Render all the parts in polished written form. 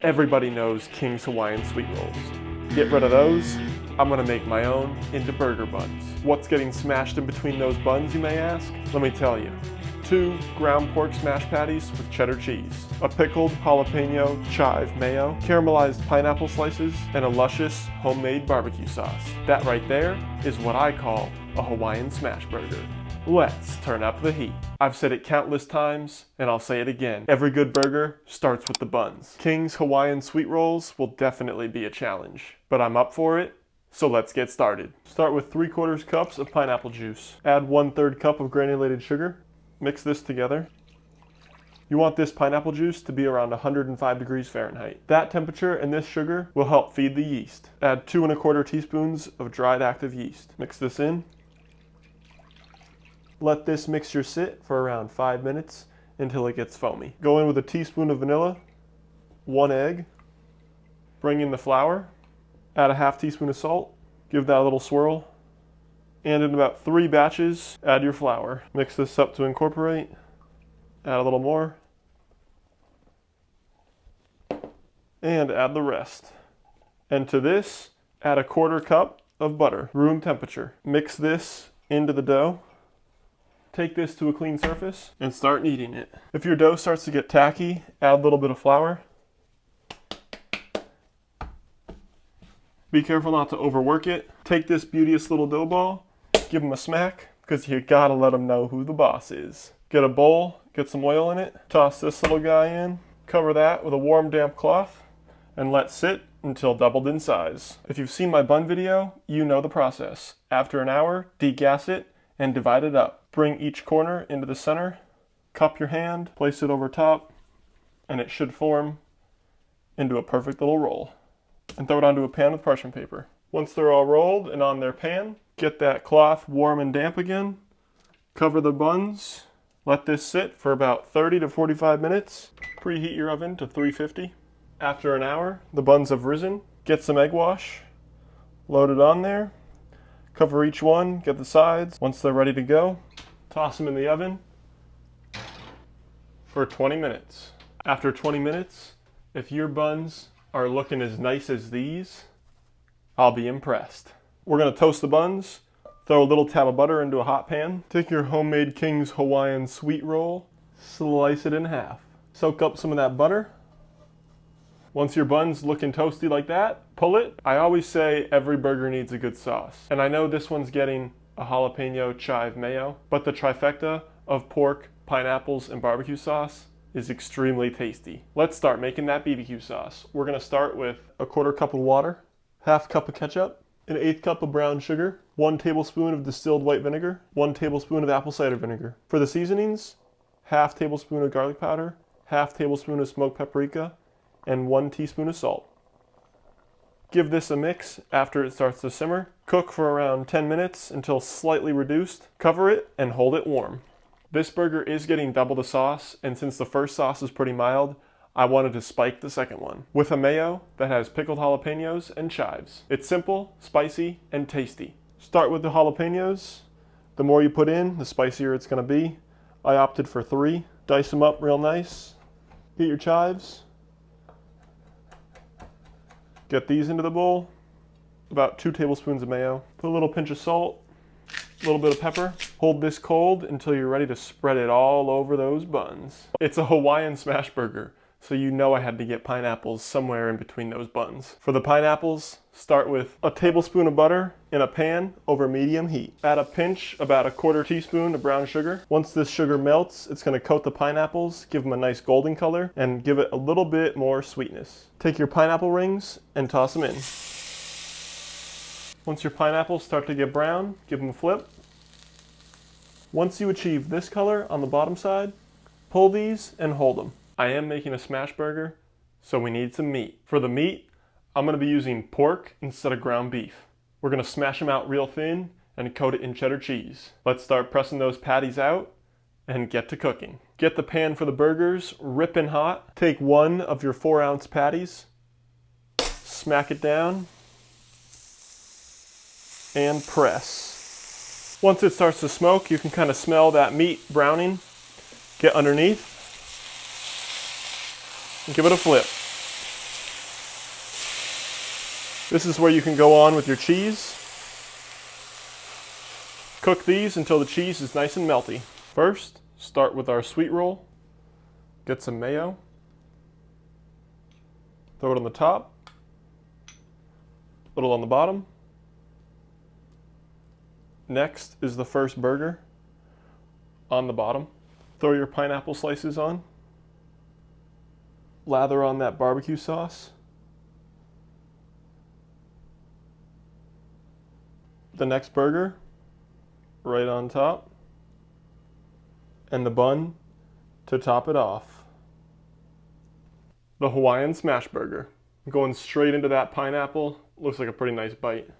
Everybody knows King's Hawaiian sweet rolls. Get rid of those, I'm gonna make my own into burger buns. What's getting smashed in between those buns, you may ask? Let me tell you. 2 ground pork smash patties with cheddar cheese, a pickled jalapeno chive mayo, caramelized pineapple slices, and a luscious homemade barbecue sauce. That right there is what I call a Hawaiian smash burger. Let's turn up the heat. I've said it countless times, and I'll say it again. Every good burger starts with the buns. King's Hawaiian sweet rolls will definitely be a challenge, but I'm up for it, so let's get started. Start with 3/4 cups of pineapple juice. Add 1/3 cup of granulated sugar. Mix this together. You want this pineapple juice to be around 105 degrees Fahrenheit. That temperature and this sugar will help feed the yeast. Add 2 1/4 teaspoons of dried active yeast. Mix this in. Let this mixture sit for around 5 minutes until it gets foamy. Go in with a teaspoon of vanilla, 1 egg, bring in the flour, add a half teaspoon of salt, give that a little swirl, and in about 3 batches, add your flour. Mix this up to incorporate, add a little more, and add the rest. And to this, add a 1/4 cup of butter, room temperature. Mix this into the dough. Take this to a clean surface and start kneading it. If your dough starts to get tacky, add a little bit of flour. Be careful not to overwork it. Take this beauteous little dough ball, give them a smack, because you gotta let them know who the boss is. Get a bowl, get some oil in it, toss this little guy in, cover that with a warm damp cloth, and let sit until doubled in size. If you've seen my bun video, you know the process. After an hour, degas it and divide it up. Bring each corner into the center, cup your hand, place it over top, and it should form into a perfect little roll. And throw it onto a pan with parchment paper. Once they're all rolled and on their pan, get that cloth warm and damp again, cover the buns, let this sit for about 30 to 45 minutes. Preheat your oven to 350. After an hour, the buns have risen. Get some egg wash, load it on there, cover each one, get the sides. Once they're ready to go, toss them in the oven for 20 minutes. After 20 minutes, if your buns are looking as nice as these, I'll be impressed. We're gonna toast the buns, throw a little tab of butter into a hot pan, take your homemade King's Hawaiian sweet roll, slice it in half. Soak up some of that butter. Once your bun's looking toasty like that, pull it. I always say every burger needs a good sauce. And I know this one's getting a jalapeno chive mayo, but the trifecta of pork, pineapples, and barbecue sauce is extremely tasty. Let's start making that BBQ sauce. We're gonna start with a 1/4 cup of water, 1/2 cup of ketchup, an 1/8 cup of brown sugar, 1 tablespoon of distilled white vinegar, 1 tablespoon of apple cider vinegar. For the seasonings, 1/2 tablespoon of garlic powder, 1/2 tablespoon of smoked paprika, and 1 teaspoon of salt. Give this a mix after it starts to simmer. Cook for around 10 minutes until slightly reduced. Cover it and hold it warm. This burger is getting double the sauce, and since the first sauce is pretty mild, I wanted to spike the second one with a mayo that has pickled jalapenos and chives. It's simple, spicy, and tasty. Start with the jalapenos. The more you put in, the spicier it's gonna be. I opted for 3. Dice them up real nice. Get your chives. Get these into the bowl. About 2 tablespoons of mayo. Put a little pinch of salt, a little bit of pepper. Hold this cold until you're ready to spread it all over those buns. It's a Hawaiian smash burger, so you know I had to get pineapples somewhere in between those buns. For the pineapples, start with a tablespoon of butter in a pan over medium heat. Add a pinch, about a 1/4 teaspoon of brown sugar. Once this sugar melts, it's gonna coat the pineapples, give them a nice golden color, and give it a little bit more sweetness. Take your pineapple rings and toss them in. Once your pineapples start to get brown, give them a flip. Once you achieve this color on the bottom side, pull these and hold them. I am making a smash burger, so we need some meat. For the meat, I'm gonna be using pork instead of ground beef. We're gonna smash them out real thin and coat it in cheddar cheese. Let's start pressing those patties out and get to cooking. Get the pan for the burgers ripping hot. Take 1 of your 4-ounce patties, smack it down, and press. Once it starts to smoke, you can kind of smell that meat browning. Get underneath and give it a flip. This is where you can go on with your cheese. Cook these until the cheese is nice and melty. First, start with our sweet roll. Get some mayo. Throw it on the top. A little on the bottom. Next is the first burger on the bottom. Throw your pineapple slices on. Lather on that barbecue sauce. The next burger right on top. And the bun to top it off. The Hawaiian smash burger. Going straight into that pineapple. Looks like a pretty nice bite.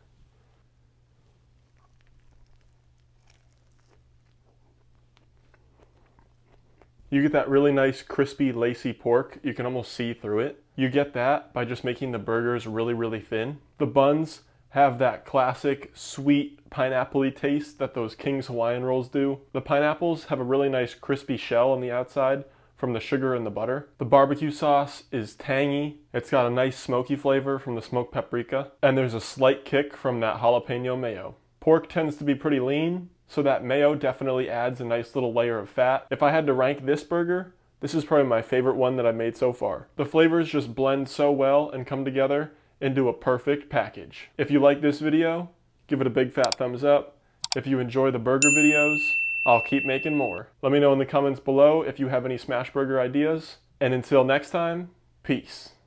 You get that really nice crispy lacy pork. You can almost see through it. You get that by just making the burgers really, really thin. The buns have that classic sweet pineapple-y taste that those King's Hawaiian rolls do. The pineapples have a really nice crispy shell on the outside from the sugar and the butter. The barbecue sauce is tangy. It's got a nice smoky flavor from the smoked paprika. And there's a slight kick from that jalapeno mayo. Pork tends to be pretty lean, so that mayo definitely adds a nice little layer of fat. If I had to rank this burger, this is probably my favorite one that I've made so far. The flavors just blend so well and come together into a perfect package. If you like this video, give it a big fat thumbs up. If you enjoy the burger videos, I'll keep making more. Let me know in the comments below if you have any smash burger ideas. And until next time, peace.